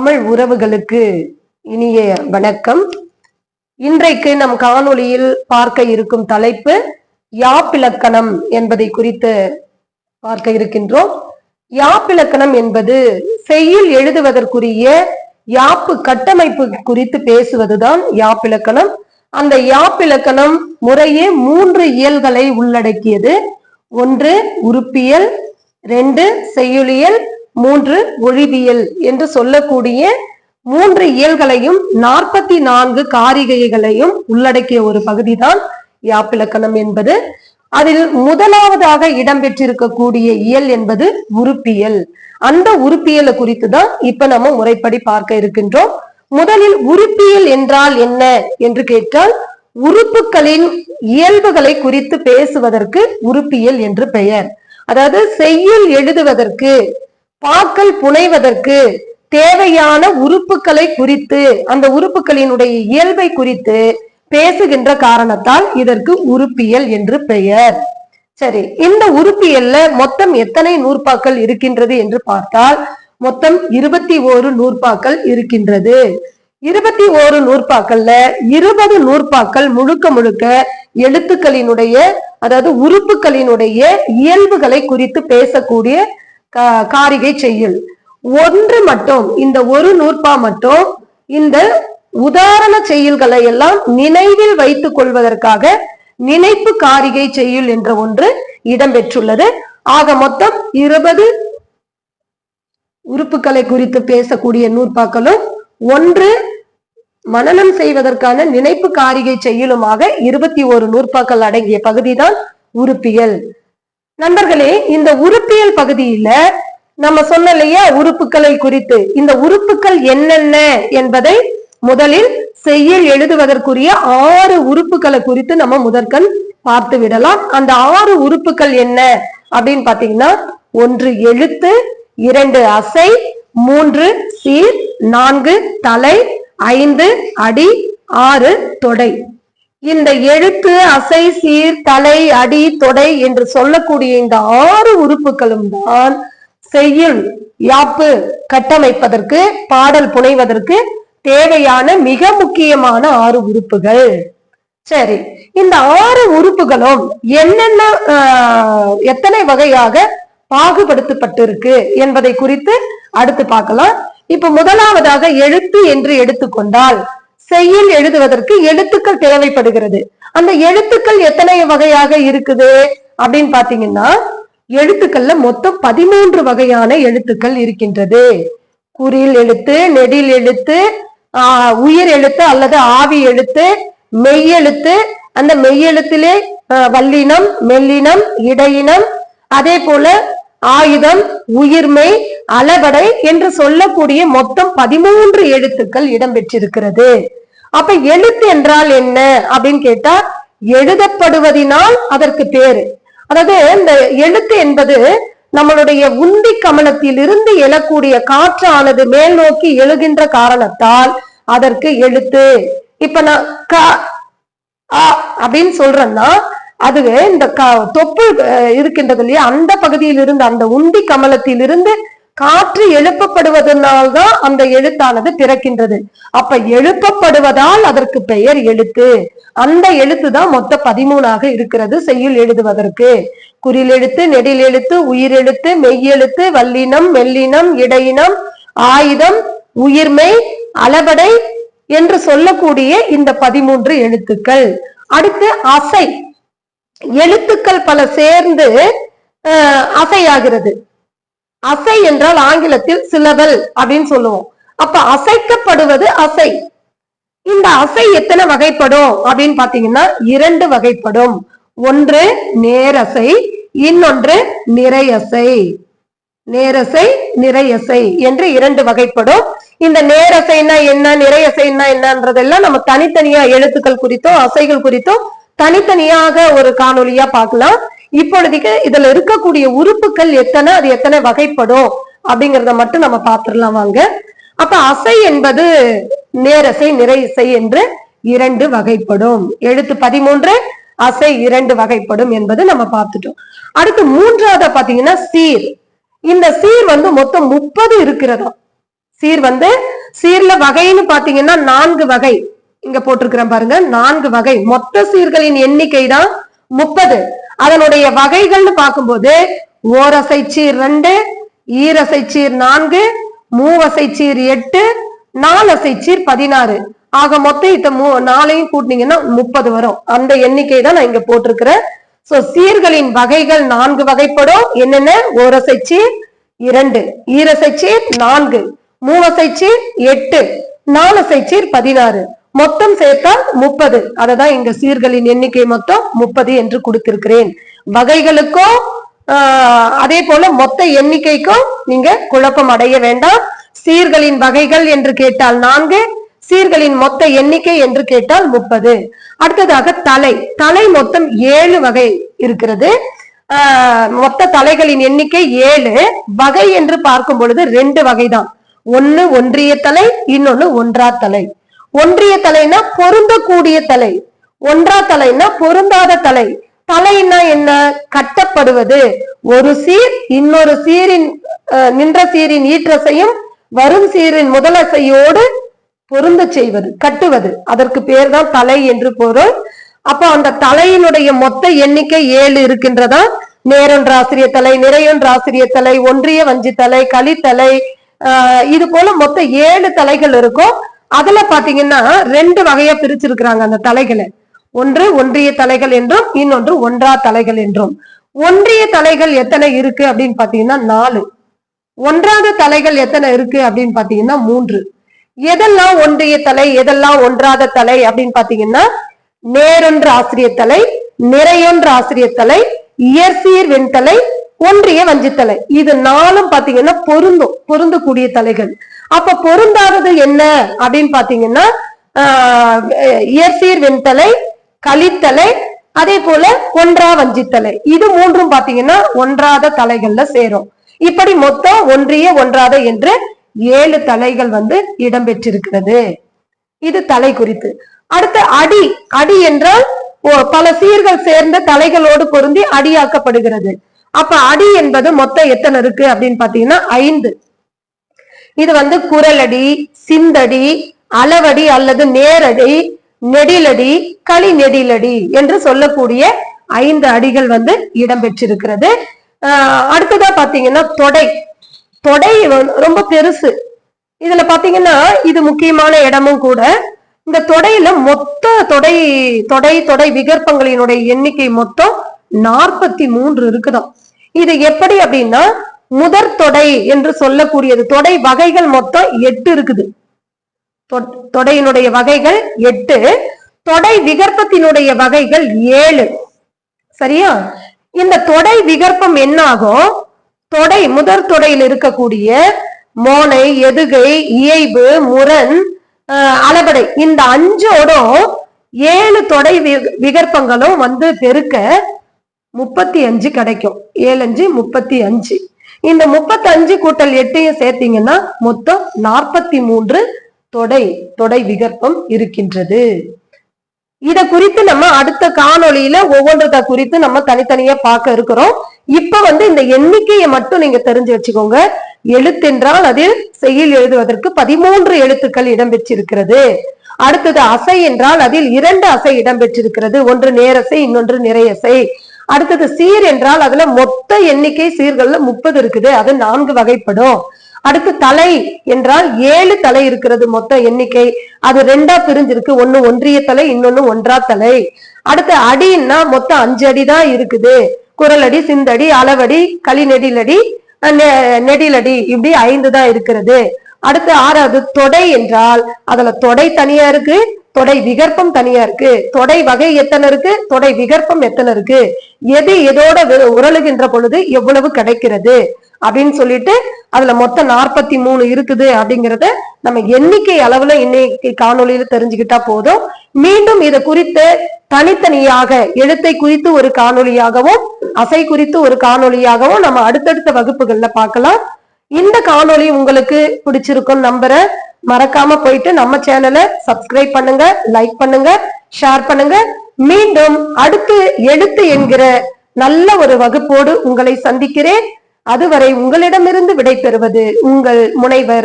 தமிழ் உறவுகளுக்கு இனிய வணக்கம். இன்றைக்கு நம் காணொளியில் பார்க்க இருக்கும் தலைப்பு யாப்பிலக்கணம் என்பதை குறித்து பார்க்க இருக்கின்றோம். யாப்பிலக்கணம் என்பது செய்யுள் எழுதுவதற்குரிய யாப்பு கட்டமைப்பு குறித்து பேசுவதுதான் யாப்பிலக்கணம். அந்த யாப்பிலக்கணம் முறையே 3 இயல்களை உள்ளடக்கியது. 1 உறுப்பியல், 2 செய்யுளியல், 3 ஒழிவியல் என்று சொல்லக்கூடிய 3 இயல்களையும் 44 காரிகைகளையும் உள்ளடக்கிய ஒரு பகுதிதான் யாப்பிலக்கணம் என்பது. அதில் முதலாவதாக இடம்பெற்றிருக்கக்கூடிய இயல் என்பது உறுப்பியல். அந்த உறுப்பியலை குறித்து தான் இப்ப நம்ம முறைப்படி பார்க்க இருக்கின்றோம். முதலில் உறுப்பியல் என்றால் என்ன என்று கேட்டால், உறுப்புகளின் இயல்புகளை குறித்து பேசுவதற்கு உறுப்பியல் என்று பெயர். அதாவது செய்யுள் எழுதுவதற்கு, பாக்கள் புனைவதற்கு தேவையான உறுப்புகளை குறித்து, அந்த உறுப்புகளினுடைய இயல்பை குறித்து பேசுகின்ற காரணத்தால் இதற்கு உறுப்பியல் என்று பெயர். சரி, இந்த உறுப்பியல்ல மொத்தம் எத்தனை நூற்பாக்கள் இருக்கின்றது என்று பார்த்தால் மொத்தம் 21 நூற்பாக்கள் இருக்கின்றது. 21 நூற்பாக்கள்ல 20 நூற்பாக்கள் முழுக்க முழுக்க எழுத்துக்களினுடைய, அதாவது உறுப்புகளினுடைய இயல்புகளை குறித்து பேசக்கூடிய காரிகை செய்யுள். 1 மட்டும், இந்த ஒரு நூற்பா மட்டும் இந்த உதாரண செய்யுள்களை எல்லாம் நினைவில் வைத்துக் கொள்வதற்காக நினைப்பு காரிகை செய்யுள் என்ற ஒன்று இடம்பெற்றுள்ளது. ஆக மொத்தம் 20 உறுப்புகளை குறித்து பேசக்கூடிய நூற்பாக்களும் 1 மனனம் செய்வதற்கான நினைப்பு காரிகை செய்யுளுமாக 21 நூற்பாக்கள் அடங்கிய பகுதிதான் உறுப்பியல். நண்பர்களே, இந்த உறுப்பியல் பகுதியில நம்ம சொன்னலையா உறுப்புகளை குறித்து, இந்த உறுப்புகள் என்னென்ன என்பதை முதலில் செய்யுள் எழுதுவதற்குரிய 6 உறுப்புகளை குறித்து நம்ம முதற்கண் பார்த்து விடலாம். அந்த 6 உறுப்புகள் என்ன அப்படின்னு பாத்தீங்கன்னா, 1 எழுத்து, 2 அசை, 3 சீர், 4 தலை, 5 அடி, 6 தொடை. இந்த எழுத்து, அசை, சீர், தலை, அடி, தொடை என்று சொல்லக்கூடிய இந்த 6 உறுப்புகளும் தான் செய்யுள் யாப்பு கட்டமைப்பதற்கு, பாடல் புனைவதற்கு தேவையான மிக முக்கியமான 6 உறுப்புகள். சரி, இந்த 6 உறுப்புகளும் என்னென்ன, எத்தனை வகையாக பாகுபடுத்தப்பட்டிருக்கு என்பதை குறித்து அடுத்து பார்க்கலாம். இப்ப முதலாவதாக எழுத்து என்று எடுத்துக்கொண்டால், செய்யுள் எழுதுவதற்கு எழுத்துக்கள் தேவைப்படுகிறது. அந்த எழுத்துக்கள் எத்தனை வகையாக இருக்குது அப்படின்னு பாத்தீங்கன்னா, எழுத்துக்கள்ல மொத்தம் 13 வகையான எழுத்துக்கள் இருக்கின்றது. குறில் எழுத்து, நெடில் எழுத்து, உயிர் எழுத்து அல்லது ஆவி எழுத்து, மெய்யெழுத்து, அந்த மெய்யெழுத்திலே வல்லினம், மெல்லினம், இடையினம், அதே போல ஆயுதம், உயிர்மை, அளபடை என்று சொல்லக்கூடிய மொத்தம் 13 எழுத்துக்கள் இடம்பெற்றிருக்கிறது. அப்ப எழுத்து என்றால் என்ன அப்படின்னு கேட்டா, எழுதப்படுவதினால் அதற்கு பேரு. அதாவது இந்த எழுத்து என்பது நம்மளுடைய உந்தி கமலத்தில் இருந்து எழக்கூடிய காற்றானது மேல் நோக்கி எழுகின்ற காரணத்தால் அதற்கு எழுத்து. இப்ப நான் க அப்படின்னு சொல்றேன்னா, அது இந்த தொப்பு இருக்கின்றது இல்லையா, அந்த பகுதியில் இருந்து, அந்த உந்தி கமலத்தில் இருந்து காற்று எழுப்பப்படுவதனால்தான் அந்த எழுத்தானது பிறக்கின்றது. அப்ப எழுப்பப்படுவதால் அதற்கு பெயர் எழுத்து. அந்த எழுத்து தான் மொத்த 13ஆக இருக்கிறது செய்யுள் எழுதுவதற்கு. குறில் எழுத்து, நெடில் எழுத்து, உயிர் எழுத்து, மெய்யெழுத்து, வல்லினம், மெல்லினம், இடையினம், ஆயுதம், உயிர்மை, அளபடை என்று சொல்லக்கூடிய இந்த 13 எழுத்துக்கள். அடுத்து அசை. எழுத்துக்கள் பல சேர்ந்து அசையாகிறது. அசை என்றால் ஆங்கிலத்தில் சிலபல் அப்படின்னு சொல்லுவோம். அப்ப அசைக்கப்படுவது அசை. இந்த அசை எத்தனை வகைப்படும் அப்படின்னு பாத்தீங்கன்னா 2 வகைப்படும். ஒன்று நேரசை, இன்னொன்று நிறையசை. நேரசை, நிறையசை என்று 2 வகைப்படும். இந்த நேரசைன்னா என்ன, நிறையசைன்னா என்னன்றதெல்லாம் நம்ம தனித்தனியா எழுத்துக்கள் குறித்தும் அசைகள் குறித்தும் தனித்தனியாக ஒரு காணொலியா பார்க்கலாம். இப்பொழுதுக்கு இதுல இருக்கக்கூடிய உறுப்புகள் எத்தனை, அது எத்தனை வகைப்படும் அப்படிங்கறத மட்டும் நம்ம பார்த்துடலாம் வாங்க. அப்ப அசை என்பது நேரசை, நிறையசை என்று 2 வகைப்படும். எழுத்து 13, அசை 2 வகைப்படும் என்பது நம்ம பார்த்துட்டோம். அடுத்து 3ஆவது பாத்தீங்கன்னா சீர். இந்த சீர் மொத்தம் 30 இருக்கிறதா. சீர் சீர்ல வகைன்னு பாத்தீங்கன்னா 4 வகை இங்க போட்டிருக்கிறேன் பாருங்க. 4 வகை. மொத்த சீர்களின் எண்ணிக்கை தான் 30. அதனுடைய வகைகள்னு பார்க்கும்போது ஓரசை சீர் 2, ஈரசை சீர் 4, மூவசை சீர் 8, நாலசை சீர் 16. ஆக மொத்தம் இத்த 4ஐயும் கூட்டினீங்கன்னா 30 வரும். அந்த எண்ணிக்கை தான் நான் இங்க போட்டிருக்கிறேன். சோ சீர்களின் வகைகள் 4 வகைப்படும். என்னென்ன? ஓரசை சீர் 2, ஈரசை சீர் 4, மூவசை சீர் 8, நாலசை சீர் 16. மொத்தம் சேர்த்தால் 30. அததான் இங்க சீர்களின் எண்ணிக்கை மொத்தம் 30 என்று கொடுத்திருக்கிறேன். வகைகளுக்கும் அதே போல மொத்த எண்ணிக்கைக்கும் நீங்க குழப்பம் அடைய வேண்டாம். சீர்களின் வகைகள் என்று கேட்டால் 4, சீர்களின் மொத்த எண்ணிக்கை என்று கேட்டால் 30. அடுத்ததாக தலை. தலை மொத்தம் 7 வகை இருக்கிறது. மொத்த தலைகளின் எண்ணிக்கை 7. வகை என்று பார்க்கும் பொழுது 2 வகைதான். ஒன்னு ஒன்றிய தலை, இன்னொன்னு ஒன்றா தலை. ஒன்றிய தலைனா பொருந்தக்கூடிய தலை, ஒன்றா தலைனா பொருந்தாத தலை. தலைன்னா என்ன? கட்டப்படுவது. ஒரு சீர் இன்னொரு சீரின் நின்ற சீரின் ஈற்றசையும் வரும் சீரின் முதலசையோடு பொருந்த செய்வது, கட்டுவது. அதற்கு பேர் தான் தலை என்று பொருள். அப்ப அந்த தலையினுடைய மொத்த எண்ணிக்கை 7 இருக்கின்றதா? நேரொன்ற ஆசிரிய தலை, நிறையொன்ற ஆசிரிய தலை, ஒன்றிய வஞ்சி தலை, களித்தலை, இது போல மொத்தம் 7 தலைகள் இருக்கும். அதுல பாத்தீங்கன்னா 2 வகையா பிரிச்சிருக்கிறாங்க அந்த தலைகளை. ஒன்று ஒன்றிய தலைகள் என்றும், இன்னொன்று ஒன்றா தலைகள் என்றும். ஒன்றிய தலைகள் எத்தனை இருக்கு அப்படின்னு பாத்தீங்கன்னா 4. ஒன்றாத தலைகள் எத்தனை இருக்கு அப்படின்னு பாத்தீங்கன்னா 3. எதெல்லாம் ஒன்றிய தலை, எதெல்லாம் ஒன்றாத தலை அப்படின்னு பாத்தீங்கன்னா நேரொன்று ஆசிரிய தலை, நிறையொன்று ஆசிரிய தலை, இயற்சீர் வெண்தலை, ஒன்றிய வஞ்சித்தலை. இது 4ம் பாத்தீங்கன்னா பொருந்தக்கூடிய தலைகள். அப்ப பொருந்தாதது என்ன அப்படின்னு பாத்தீங்கன்னா இயற்சீர் வெண்தலை, களித்தலை, அதே போல ஒன்றா வஞ்சித்தலை. இது 3ம் பாத்தீங்கன்னா ஒன்றாத தலைகள்ல சேரும். இப்படி மொத்தம் ஒன்றிய ஒன்றாத என்று 7 தலைகள் இடம்பெற்றிருக்கிறது. இது தலை குறித்து. அடுத்து அடி. அடி என்றால் பல சீர்கள் சேர்ந்த தலைகளோடு பொருந்தி அடியாக்கப்படுகிறது. அப்ப அடி என்பது மொத்தம் எத்தனை இருக்கு அப்படின்னு பாத்தீங்கன்னா 5. இது குரலடி, சிந்தடி, அளவடி அல்லது நேரடி, நெடிலடி, களி நெடிலடி என்று சொல்லக்கூடிய 5 அடிகள் இடம்பெற்றிருக்கிறது. அடுத்ததா பாத்தீங்கன்னா தொடை. தொடை ரொம்ப பெருசு. இதுல பாத்தீங்கன்னா இது முக்கியமான இடமும் கூட. இந்த தொடையில மொத்த தொடை விகற்பங்களினுடைய எண்ணிக்கை மொத்தம் 43 இருக்குதாம். இது எப்படி அப்படின்னா முதற் தொடை என்று சொல்லக்கூடியது. தொடை வகைகள் மொத்தம் 8 இருக்குது. தொடையினுடைய வகைகள் 8, தொடை விகற்பத்தினுடைய வகைகள் 7. சரியா? இந்த தொடை விகற்பம் என்ன ஆகும்? தொடை முதற் தொடையில் இருக்கக்கூடிய மோனை, எதுகை, இயைபு, முரண், அளபடை, இந்த 5ஓடும் 7 தொடை விகற்பங்களும் பெருக்க 35 கிடைக்கும். 7 5 35. இந்த 35 கூட்டல் 8ஐயும் சேர்த்தீங்கன்னா மொத்தம் 43 தொடை விகற்பம் இருக்கின்றது. இத குறித்து நம்ம அடுத்த காணொளியில ஒவ்வொன்றத குறித்து நம்ம தனித்தனியா பார்க்க இருக்கிறோம். இப்ப இந்த எண்ணிக்கையை மட்டும் நீங்க தெரிஞ்சு வச்சுக்கோங்க. எழுத்தென்றால் அதில் செய்யுள் எழுதுவதற்கு 13 எழுத்துக்கள் இடம்பெற்றிருக்கிறது. அடுத்தது அசை என்றால் அதில் 2 அசை இடம்பெற்றிருக்கிறது. ஒன்று நேரசை, இன்னொன்று நிறையசை. அடுத்தது சீர் என்றால் அதுல மொத்த எண்ணிக்கை சீர்கள்ல 30 இருக்குது. அது 4 வகைப்படும். அடுத்து தலை என்றால் 7 தலை இருக்கிறது மொத்த எண்ணிக்கை. அது 2ஆ பிரிஞ்சிருக்கு. ஒன்னு ஒன்றிய தலை, இன்னொன்னு ஒன்றா தலை. அடுத்து அடின்னா மொத்தம் 5 அடி தான் இருக்குது. குரலடி, சிந்தடி, அளவடி, களி நெடிலடி, நெடிலடி, இப்படி 5 தான் இருக்கிறது. அடுத்து 6வது தொடை என்றால் அதுல தொடை தனியா இருக்கு, தொடை விகற்பம் தனியா இருக்கு. தொடை வகை எத்தனை இருக்கு, தொடை விகற்பம் எத்தனை இருக்கு, எது எதோட உரளுகின்ற பொழுது எவ்வளவு கிடைக்கிறது அப்படின்னு சொல்லிட்டு அதுல மொத்தம் 43 இருக்குது. அப்படிங்கறத நம்ம எண்ணிக்கை அளவுல இன்னைக்கு காணொலியில தெரிஞ்சுக்கிட்டா போதும். மீண்டும் இதை குறித்து தனித்தனியாக எழுத்தை குறித்து ஒரு காணொலியாகவும் அசை குறித்து ஒரு காணொலியாகவும் நம்ம அடுத்தடுத்த வகுப்புகள்ல பார்க்கலாம். இந்த காணொலி உங்களுக்கு பிடிச்சிருக்கும் நம்புறேன். மறக்காம போயிட்டு நம்ம சேனலை சப்ஸ்கிரைப் பண்ணுங்க, லைக் பண்ணுங்க, ஷேர் பண்ணுங்க. மீண்டும் அடுத்து எழுத்து என்கிற நல்ல ஒரு வகுப்போடு உங்களை சந்திக்கிறேன். அதுவரை உங்களிடமிருந்து விடை பெறுவது உங்கள் முனைவர்.